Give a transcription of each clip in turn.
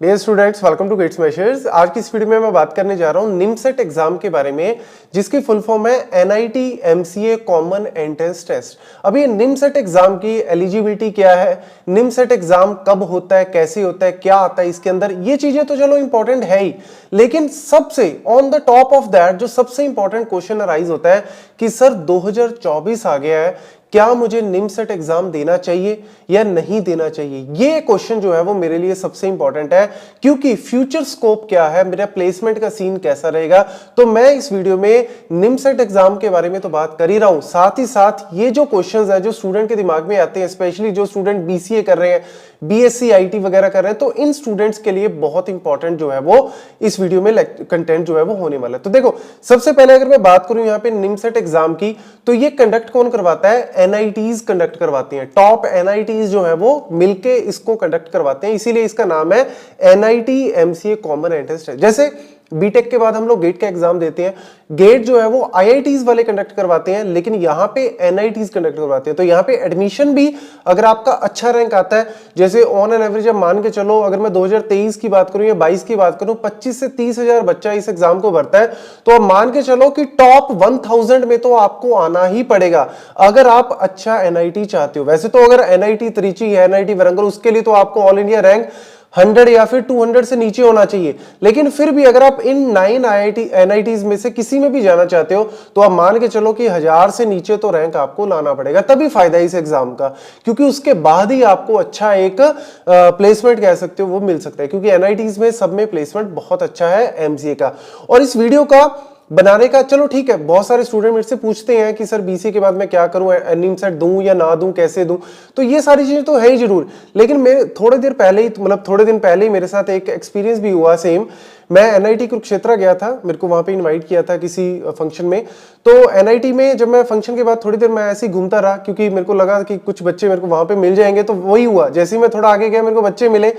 Dear students, welcome to Gate Smashers. आज की इस वीडियो में मैं बात करने जा रहा हूं निमसेट एग्जाम के बारे में, जिसकी फुल फॉर्म है NIT MCA common entrance test. अब ये निमसेट एग्जाम की एलिजिबिलिटी क्या है, निमसेट एग्जाम कब होता है, कैसे होता है, क्या आता है इसके अंदर, ये चीजें तो चलो इंपॉर्टेंट है ही, लेकिन सबसे on the top of that जो सबसे इंपॉर्टेंट क्वेश्चन अराइज होता है कि सर 2024 आ गया है, क्या मुझे निमसेट एग्जाम देना चाहिए या नहीं देना चाहिए। ये क्वेश्चन जो है वो मेरे लिए सबसे इंपॉर्टेंट है, क्योंकि फ्यूचर स्कोप क्या है, मेरा प्लेसमेंट का सीन कैसा रहेगा। तो मैं इस वीडियो में निमसेट एग्जाम के बारे में तो बात कर ही रहा हूं, साथ ही साथ ये जो क्वेश्चंस है जो स्टूडेंट के दिमाग में आते हैं, स्पेशली जो स्टूडेंट बीसीए कर रहे हैं, बीएससी आईटी वगैरह कर रहे हैं, तो इन स्टूडेंट्स के लिए बहुत इंपॉर्टेंट जो है वो इस वीडियो में कंटेंट जो है वो होने वाला है। तो देखो, सबसे पहले अगर मैं बात करूं यहाँ पे निमसेट एग्जाम की, तो ये कंडक्ट कौन करवाता है, एनआईटीज कंडक्ट करवाती हैं। टॉप एनआईटीज जो है वो मिलके इसको कंडक्ट करवाते हैं, इसीलिए इसका नाम है NIT MCA common entrance test. जैसे बीटेक के बाद हम लोग गेट का एग्जाम देते हैं, गेट जो है वो आईआईटीज वाले कंडक्ट करवाते हैं, लेकिन यहां पे एनआईटीज कंडक्ट करवाते हैं। तो यहां पे एडमिशन भी अगर आपका अच्छा रैंक आता है, जैसे ऑन एन एवरेज अब मान के चलो, अगर मैं 2023 की बात करूं या 22 की बात करूं, 25 से 30 हजार बच्चा इस एग्जाम को भरता है, तो अब मान के चलो कि टॉप 1000 में तो आपको आना ही पड़ेगा अगर आप अच्छा एनआईटी चाहते हो। वैसे तो अगर एनआईटी त्रिची है, एनआईटी वरंगल, उसके लिए तो आपको ऑल इंडिया रैंक 100 या फिर 200 से नीचे होना चाहिए, लेकिन फिर भी अगर आप इन 9 एनआईटीज में से किसी में भी जाना चाहते हो, तो आप मान के चलो कि 1000 से नीचे तो रैंक आपको लाना पड़ेगा, तभी फायदा है इस एग्जाम का, क्योंकि उसके बाद ही आपको अच्छा एक प्लेसमेंट कह सकते हो वो मिल सकता है, क्योंकि एनआईटीज में सब में प्लेसमेंट बहुत अच्छा है एमसीए का। और इस वीडियो का बनाने का, चलो ठीक है, बहुत सारे स्टूडेंट मेरे से पूछते हैं कि सर बीसीए के बाद मैं क्या करूं, निमसेट दूं या ना दूं, कैसे दूं, तो ये सारी चीजें तो है ही जरूर। लेकिन मैं थोड़े दिन पहले ही मेरे साथ एक एक्सपीरियंस भी हुआ सेम। मैं एनआईटी कुरुक्षेत्र गया था, मेरे को वहां पे इनवाइट किया था किसी फंक्शन में। तो एनआईटी में जब मैं फंक्शन के बाद थोड़ी देर मैं ऐसे ही घूमता रहा, क्योंकि मेरे को लगा कि कुछ बच्चे मेरे को वहां पे मिल जाएंगे, तो वही हुआ। जैसे ही मैं थोड़ा आगे गया, मेरे को बच्चे मिले,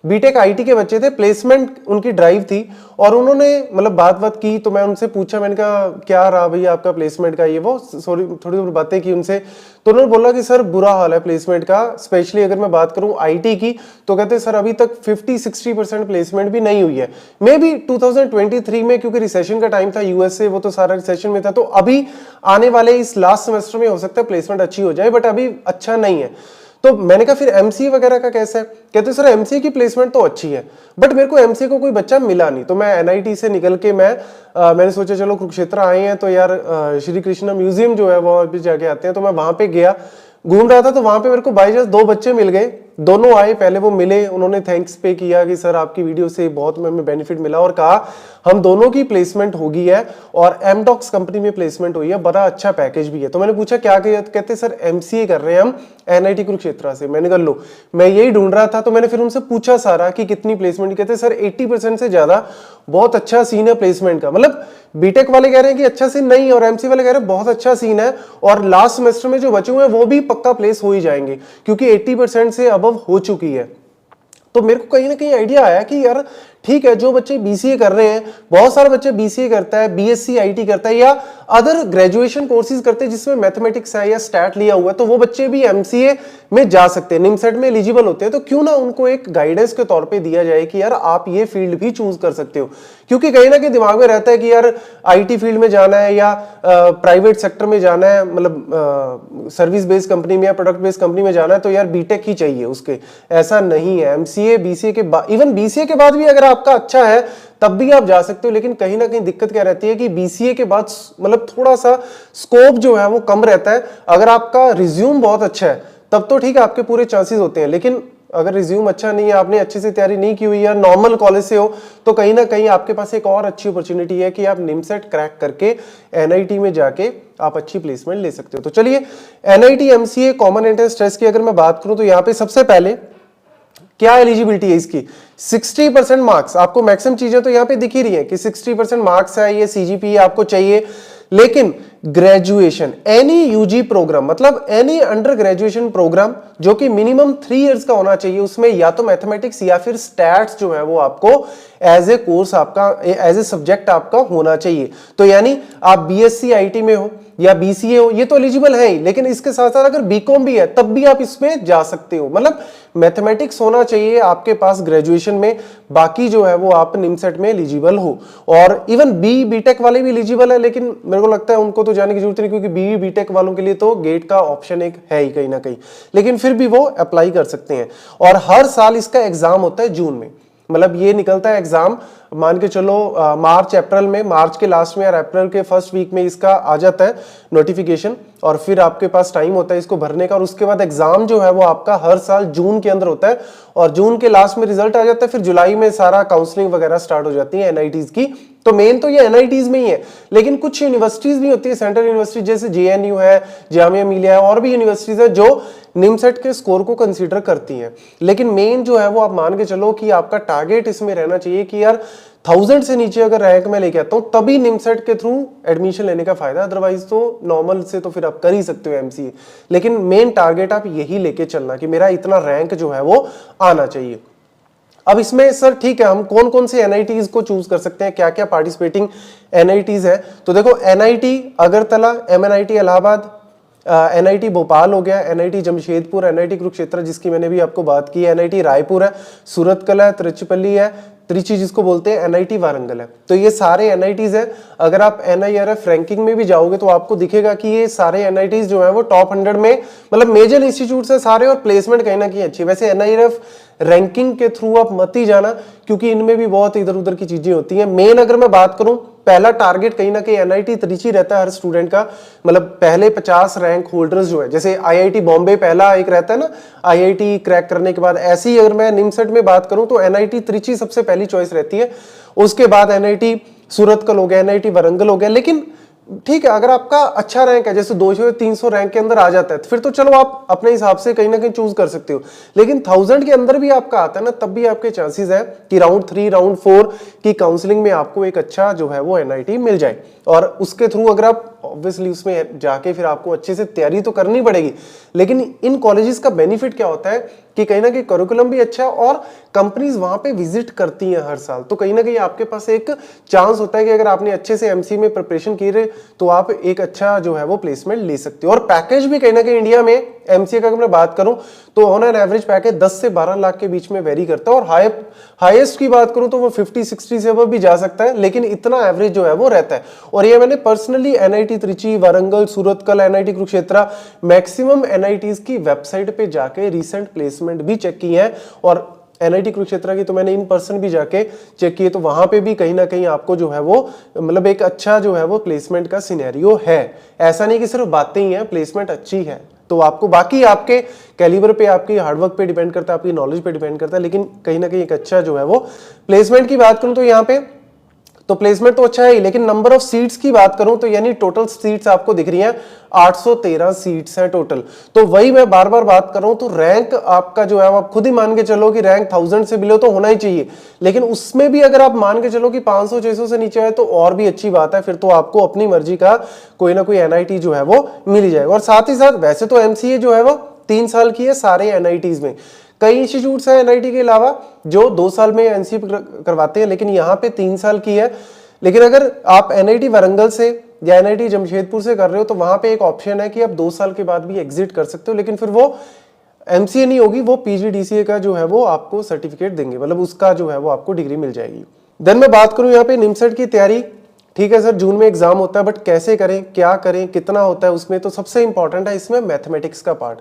बीटेक आईटी के बच्चे थे, प्लेसमेंट उनकी ड्राइव थी, और उन्होंने मतलब बात की, तो मैं उनसे पूछा, मैंने कहा क्या रहा भैया आपका प्लेसमेंट का, ये वो थोड़ी थोड़ी बातें की उनसे। तो उन्होंने बोला कि सर बुरा हाल है प्लेसमेंट का, स्पेशली अगर मैं बात करूं आईटी की, तो कहते सर अभी तक 50-60% प्लेसमेंट भी नहीं हुई है। मे बी 2023 में, क्योंकि रिसेशन का टाइम था यूएस से, वो तो सारा रिसेशन में था, तो अभी आने वाले इस लास्ट सेमेस्टर में हो सकता है प्लेसमेंट अच्छी हो जाए, बट अभी अच्छा नहीं है। तो मैंने कहा फिर एमसीए वगैरह का कैसा है, कहते सर एमसीए की प्लेसमेंट तो अच्छी है, बट मेरे को एमसीए को कोई बच्चा मिला नहीं। तो मैं एनआईटी से निकल के मैंने सोचा चलो कुरुक्षेत्र आए हैं तो यार श्री कृष्ण म्यूजियम जो है वो अभी जाके आते हैं, तो मैं वहां पे गया, घूम रहा था, तो वहां पे मेरे को बाई चांस 2 बच्चे मिल गए। दोनों आए, पहले वो मिले, उन्होंने थैंक्स पे किया कि सर आपकी वीडियो से बहुत हमें बेनिफिट मिला, और कहा हम दोनों की प्लेसमेंट हो गई है और एमडॉक्स कंपनी में प्लेसमेंट हुई है, बड़ा अच्छा पैकेज भी है। तो मैंने पूछा क्या, कहते सर एमसीए कर रहे हैं हम एनआईटी कुरुक्षेत्र से। मैंने कहा लो, मैं यही ढूंढ रहा था। तो मैंने फिर उनसे पूछा सारा कि कितनी प्लेसमेंट, कहते सर 80% से ज्यादा, बहुत अच्छा सीन है प्लेसमेंट का। मतलब बीटेक वाले कह रहे हैं कि अच्छा सीन नहीं, और एमसी वाले कह रहे हैं बहुत अच्छा सीन है, और लास्ट सेमेस्टर में जो बचे हुए हैं वो भी पक्का प्लेस हो ही जाएंगे, क्योंकि 80% से अबव हो चुकी है। तो मेरे को कहीं ना कहीं आइडिया आया कि यार ठीक है, जो बच्चे बीसीए कर रहे हैं, बहुत सारे बच्चे बीसीए करता है, बीएससी आईटी करता है, या अदर ग्रेजुएशन कोर्सेज करते हैं जिसमें मैथमेटिक्स है या स्टैट लिया हुआ है, तो वो बच्चे भी एमसीए में जा सकते हैं, निमसेट में एलिजिबल होते हैं। तो क्यों ना उनको एक गाइडेंस के तौर पे दिया जाए कि यार आप ये फील्ड भी चूज कर सकते हो, क्योंकि कहीं ना कहीं दिमाग में रहता है कि यार आईटी फील्ड में जाना है या प्राइवेट सेक्टर में जाना है, मतलब सर्विस बेस्ड कंपनी में या प्रोडक्ट बेस्ड कंपनी में जाना है, तो यार बीटेक ही चाहिए उसके। ऐसा नहीं है, एमसीए बीसीए के बाद, इवन बीसीए के बाद भी अगर आपका अच्छा है तब भी आप जा सकते हो। लेकिन कहीं ना कहीं दिक्कत क्या रहती है कि बीसीए के बाद मतलब थोड़ा सा स्कोप जो है वो कम रहता है। अगर आपका रिज्यूम बहुत अच्छा है तब तो ठीक है, आपके पूरे चांसेस होते हैं, लेकिन अगर रिज्यूम अच्छा नहीं है, आपने अच्छे से तैयारी नहीं की हुई या नॉर्मल कॉलेज से हो, तो कहीं ना कहीं आपके पास एक और अच्छी अपॉर्चुनिटी है कि आप निमसेट क्रैक करके एनआईटी में जाके आप अच्छी प्लेसमेंट ले सकते हो। तो चलिए, NIT MCA common entrance test की अगर मैं बात करूं, तो यहाँ पे सबसे पहले क्या एलिजिबिलिटी है इसकी, 60% मार्क्स। आपको मैक्सिमम चीजें तो यहाँ पे दिख ही रही है कि 60% मार्क्स है, ये सीजीपीए आपको चाहिए, लेकिन ग्रेजुएशन एनी यूजी प्रोग्राम मतलब एनी अंडर ग्रेजुएशन प्रोग्राम जो कि मिनिमम 3 इयर्स का होना चाहिए, उसमें या तो मैथमेटिक्स या फिर स्टैट्स जो है वो आपको एज ए कोर्स आपका एज ए सब्जेक्ट आपका होना चाहिए। तो यानी आप बीएससी आईटी में हो या बीसीए हो, ये तो एलिजिबल है ही, लेकिन इसके साथ साथ अगर बीकॉम भी है तब भी आप इसमें जा सकते हो। मतलब मैथमेटिक्स होना चाहिए आपके पास ग्रेजुएशन में, बाकी जो है वो आप निमसेट में एलिजिबल हो। और इवन बीटेक वाले भी एलिजिबल है, लेकिन मेरे को लगता है उनको तो जाने की जरूरत नहीं, क्योंकि बीटेक वालों के लिए तो गेट का ऑप्शन एक है ही कहीं ना कहीं, लेकिन फिर भी वो अप्लाई कर सकते हैं। और हर साल इसका एग्जाम होता है जून में, मतलब ये निकलता है एग्जाम मान के चलो मार्च अप्रैल में, मार्च के लास्ट में या अप्रैल के फर्स्ट वीक में इसका आ जाता है नोटिफिकेशन, और फिर आपके पास टाइम होता है इसको भरने का। और उसके बाद एग्जाम जो है वो आपका हर साल जून के अंदर होता है, और जून के लास्ट में रिजल्ट आ जाता है, फिर जुलाई में सारा काउंसलिंग वगैरह स्टार्ट हो जाती है एनआईटीज की। तो मेन तो ये एनआईटीज में ही है, लेकिन कुछ यूनिवर्सिटीज भी होती है, सेंट्रल यूनिवर्सिटी जैसे जेएनयू है, जामिया मिलिया है, और भी यूनिवर्सिटीज है जो निमसेट के स्कोर को कंसीडर करती हैं। लेकिन मेन जो है वो आप मान के चलो कि आपका टारगेट इसमें रहना चाहिए कि यार 1000 से नीचे अगर रैंक में लेके आता हूं तभी निमसेट के थ्रू एडमिशन लेने का फायदा, अदरवाइज तो नॉर्मल से तो फिर आप कर ही सकते हो एमसीए। लेकिन मेन टारगेट आप यही लेके चलना कि मेरा इतना रैंक जो है वो आना चाहिए। अब इसमें सर ठीक है, हम कौन कौन से एनआईटीज को चूज कर सकते हैं, क्या क्या पार्टिसिपेटिंग एनआईटीज है? तो देखो NIT Agartala, MNIT Allahabad, NIT Bhopal हो गया, एनआईटी जमशेदपुर, एनआईटी कुरुक्षेत्र जिसकी मैंने भी आपको बात की, एनआईटी रायपुर है, सूरतकला है, त्रिचुपल्ली है, त्रिची जिसको बोलते हैं, एनआईटी वारंगल है। तो ये सारे एनआईटीज है। अगर आप एनआईआरएफ रैंकिंग में भी जाओगे तो आपको दिखेगा कि ये सारे एनआईटीज जो है वो टॉप 100 में, मतलब मेजर इंस्टीट्यूट है सारे, और प्लेसमेंट कहीं ना कहीं अच्छी। वैसे एनआईआरएफ रैंकिंग के थ्रू आप मत ही जाना, क्योंकि इनमें भी बहुत इधर उधर की चीजें होती हैं। मेन अगर मैं बात करूं, पहला टारगेट कहीं ना कहीं एनआईटी त्रिची रहता है हर स्टूडेंट का, मतलब पहले 50 रैंक होल्डर्स जो है, जैसे आईआईटी बॉम्बे पहला एक रहता है ना आईआईटी क्रैक करने के बाद, ऐसे ही अगर मैं निमसेट में बात करूं तो एनआईटी त्रिची सबसे पहली चॉइस रहती है, उसके बाद एनआईटी सूरतकल हो गया, एनआईटी वारंगल हो गया। लेकिन ठीक है, अगर आपका अच्छा रैंक है, जैसे 200-300 रैंक के अंदर आ जाता है, तो फिर तो चलो आप अपने हिसाब से कहीं ना कहीं चूज कर सकते हो। लेकिन 1000 के अंदर भी आपका आता है ना, तब भी आपके चांसेस है कि राउंड 3 राउंड 4 की काउंसलिंग में आपको एक अच्छा जो है वो एनआईटी मिल जाए। और उसके थ्रू अगर आप ऑब्वियसली उसमें जाके फिर आपको अच्छे से तैयारी तो करनी पड़ेगी, लेकिन इन कॉलेजेस का बेनिफिट क्या होता है कि कहीं ना कहीं करिकुलम भी अच्छा है और कंपनीज वहां पे विजिट करती हैं हर साल। तो कहीं ना कहीं आपके पास एक चांस होता है कि अगर आपने अच्छे से एमसी में प्रिपरेशन की रहे तो आप एक अच्छा जो है वो प्लेसमेंट ले सकते हो। और पैकेज भी कहीं ना कहीं इंडिया में एमसीए का अगर मैं बात करूं तो ऑन एन एवरेज पैकेज 10 से 12 लाख के बीच में वेरी करता है, और हाईएस्ट की बात करूं तो वो 50-60 से अब भी जा सकता है, लेकिन इतना एवरेज जो है वो रहता है। और ये मैंने personally NIT Trichy, Warangal, Surathkal, NIT Kurukshetra, maximum NITs की वेबसाइट पे जाके रिसेंट प्लेसमेंट भी चेक की है, और एनआईटी कुरुक्षेत्र की तो मैंने इन पर्सन भी जाके चेक किए, तो वहां पे भी कहीं ना कहीं आपको जो है वो मतलब एक अच्छा जो है वो प्लेसमेंट का सिनेरियो है। ऐसा नहीं कि सिर्फ बातें ही हैं, प्लेसमेंट अच्छी है। तो आपको बाकी आपके कैलिबर पे, आपकी हार्डवर्क पे डिपेंड करता है, आपकी नॉलेज पे डिपेंड करता है, लेकिन कहीं ना कहीं एक अच्छा जो है वो प्लेसमेंट की बात करूं तो यहाँ पे तो प्लेसमेंट तो अच्छा है ही, लेकिन नंबर ऑफ सीट्स की बात करूं तो यानी टोटल सीट्स आपको दिख रही हैं 813 सीट्स हैं टोटल। तो वही मैं बार बार बात कर रहा हूं, तो रैंक आपका जो है आप खुद ही मान के चलो कि रैंक 1000 से बिलो तो होना ही चाहिए, लेकिन उसमें भी अगर आप मान के चलो कि 500-600 से नीचे है तो और भी अच्छी बात है, फिर तो आपको अपनी मर्जी का कोई ना कोई एनआईटी जो है वो मिल ही जाएगा। और साथ ही साथ वैसे तो एमसीए जो है वो 3 साल की है सारे एनआईटीज में, कई इंस्टीट्यूट्स हैं एनआईटी के अलावा जो 2 साल में एनसीए करवाते हैं, लेकिन यहाँ पे 3 साल की है। लेकिन अगर आप एनआईटी वारंगल से या एनआईटी जमशेदपुर से कर रहे हो तो वहां पे एक ऑप्शन है कि आप 2 साल के बाद भी एग्जिट कर सकते हो, लेकिन फिर वो एमसीए नहीं होगी, वो पीजीडीसीए का जो है वो आपको सर्टिफिकेट देंगे, मतलब उसका जो है वो आपको डिग्री मिल जाएगी। देन मैं बात करूं यहाँ पे निमसेट की तैयारी, ठीक है सर जून में एग्जाम होता है, बट कैसे करें, क्या करें, कितना होता है उसमें, तो सबसे इंपॉर्टेंट है इसमें मैथमेटिक्स का पार्ट।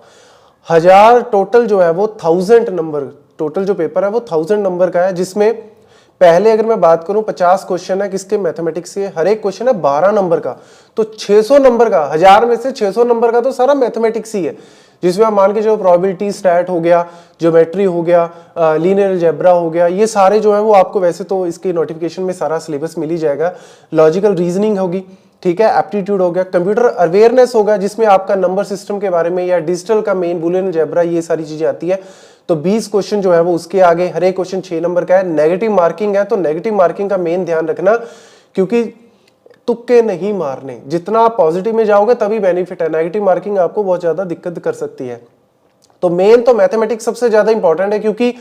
1000 टोटल जो है वो 1000 नंबर, टोटल जो पेपर है वो 1000 नंबर का है, जिसमें पहले अगर मैं बात करूं 50 क्वेश्चन है किसके, मैथमेटिक्स के, हर एक क्वेश्चन है 12 नंबर का, तो 600 नंबर का, 1000 में से 600 नंबर का तो सारा मैथमेटिक्स ही है, जिसमें आप मान के जो प्रोबेबिलिटी स्टैट हो गया, ज्योमेट्री हो गया, लीनियर अलजेब्रा हो गया, ये सारे जो है वो आपको वैसे तो इसके नोटिफिकेशन में सारा सिलेबस मिल ही जाएगा। लॉजिकल रीजनिंग होगी, ठीक है, एप्टीट्यूड हो गया, कंप्यूटर अवेयरनेस होगा जिसमें आपका नंबर सिस्टम के बारे में या डिजिटल का मेन बूलियन अलजेब्रा ये सारी चीजें आती है। तो 20 क्वेश्चन जो है वो उसके आगे, हर एक क्वेश्चन 6 नंबर का है। नेगेटिव मार्किंग है, तो नेगेटिव मार्किंग का मेन ध्यान रखना, क्योंकि तुक्के नहीं मारने। जितना आप पॉजिटिव में जाओगे तभी बेनिफिट है, नेगेटिव मार्किंग आपको बहुत ज्यादा दिक्कत कर सकती है। तो मेन तो मैथमेटिक्स सबसे ज्यादा इंपॉर्टेंट है, क्योंकि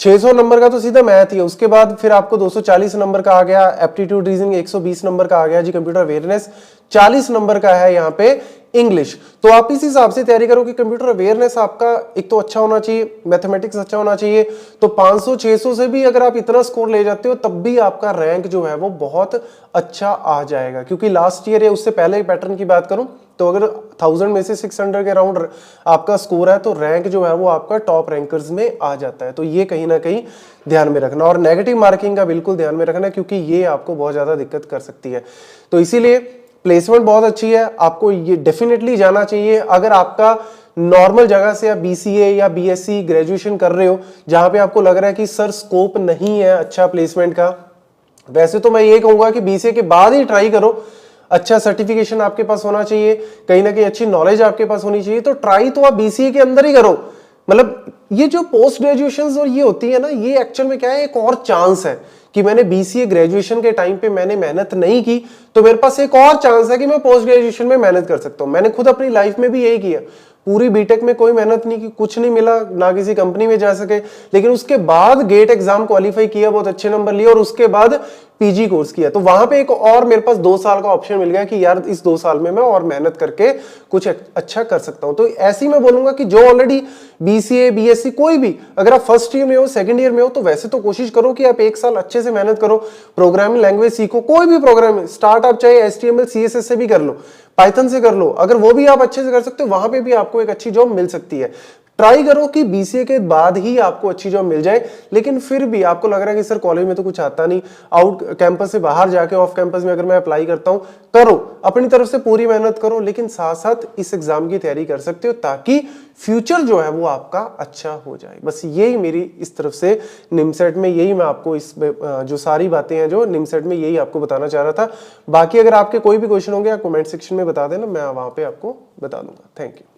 600 नंबर का तो सीधा मैथ ही है, उसके बाद फिर आपको 240 नंबर का आ गया एप्टीट्यूड रीजनिंग, 120 नंबर का आ गया जी कंप्यूटर अवेयरनेस, 40 नंबर का है यहाँ पे इंग्लिश। तो आप इस हिसाब से तैयारी करो कि कंप्यूटर अवेयरनेस आपका एक तो अच्छा होना चाहिए, मैथमेटिक्स अच्छा होना चाहिए। तो 500-600 से भी अगर आप इतना स्कोर ले जाते हो तब भी आपका रैंक जो है वो बहुत अच्छा आ जाएगा, क्योंकि लास्ट ईयर या उससे पहले पैटर्न की बात करूं तो अगर 1000 में से 600 के अराउंड आपका स्कोर है तो रैंक जो है वो आपका टॉप रैंकर्स में आ जाता है। तो ये कहीं ना कहीं ध्यान में रखना, और नेगेटिव मार्किंग का बिल्कुल ध्यान में रखना, क्योंकि ये आपको बहुत ज्यादा दिक्कत कर सकती है। तो इसीलिए प्लेसमेंट बहुत अच्छी है, आपको ये डेफिनेटली जाना चाहिए। अगर आपका नॉर्मल जगह से आप बीसीए या बीएससी ग्रेजुएशन कर रहे हो जहां पे आपको लग रहा है कि सर स्कोप नहीं है अच्छा प्लेसमेंट का, वैसे तो मैं ये कहूंगा कि बीसीए के बाद ही ट्राई करो। अच्छा सर्टिफिकेशन आपके पास होना चाहिए, कहीं ना कहीं अच्छी नॉलेज आपके पास होनी चाहिए। तो ट्राई तो आप बीसीए के अंदर ही करो। मतलब ये जो पोस्ट ग्रेजुएशन और ये होती है ना, ये एक्चुअल में क्या है, एक और चांस है कि मैंने बीसीए ग्रेजुएशन के टाइम पे मैंने मेहनत नहीं की तो मेरे पास एक और चांस है कि मैं पोस्ट ग्रेजुएशन में मेहनत कर सकता हूं। मैंने खुद अपनी लाइफ में भी यही किया, पूरी बीटेक में कोई मेहनत नहीं की, कुछ नहीं मिला, ना किसी कंपनी में जा सके, लेकिन उसके बाद गेट एग्जाम क्वालिफाई किया, बहुत अच्छे नंबर लिए और उसके बाद पीजी कोर्स किया। तो वहां पे एक और मेरे पास 2 साल का ऑप्शन मिल गया कि यार इस 2 साल में मैं और मेहनत करके कुछ अच्छा कर सकता हूं। तो ऐसे ही मैं बोलूंगा कि जो ऑलरेडी बीसीए बीएससी कोई भी, अगर आप फर्स्ट ईयर में हो सेकंड ईयर में हो तो वैसे तो कोशिश करो कि आप 1 साल अच्छे से मेहनत करो, प्रोग्रामिंग लैंग्वेज सीखो, कोई भी प्रोग्रामिंग स्टार्टअप चाहे HTML CSS से भी कर लो, पाइथन से कर लो, अगर वो भी आप अच्छे से कर सकते हो वहां पे भी आपको एक अच्छी जॉब मिल सकती है। ट्राई करो कि बीसीए के बाद ही आपको अच्छी जॉब मिल जाए, लेकिन फिर भी आपको लग रहा है कि सर कॉलेज में तो कुछ आता नहीं, आउट कैंपस से बाहर जाके ऑफ कैंपस में अगर मैं अप्लाई करता हूं, करो अपनी तरफ से पूरी मेहनत करो, लेकिन साथ साथ इस एग्जाम की तैयारी कर सकते हो ताकि फ्यूचर जो है वो आपका अच्छा हो जाए। बस यही मेरी इस तरफ से निमसेट में, यही मैं आपको इस जो सारी बातें हैं जो निमसेट में, यही आपको बताना चाह रहा था। बाकी अगर आपके कोई भी क्वेश्चन होंगे आप कमेंट सेक्शन में बता देना, मैं वहां पे आपको बता दूंगा। Thank you.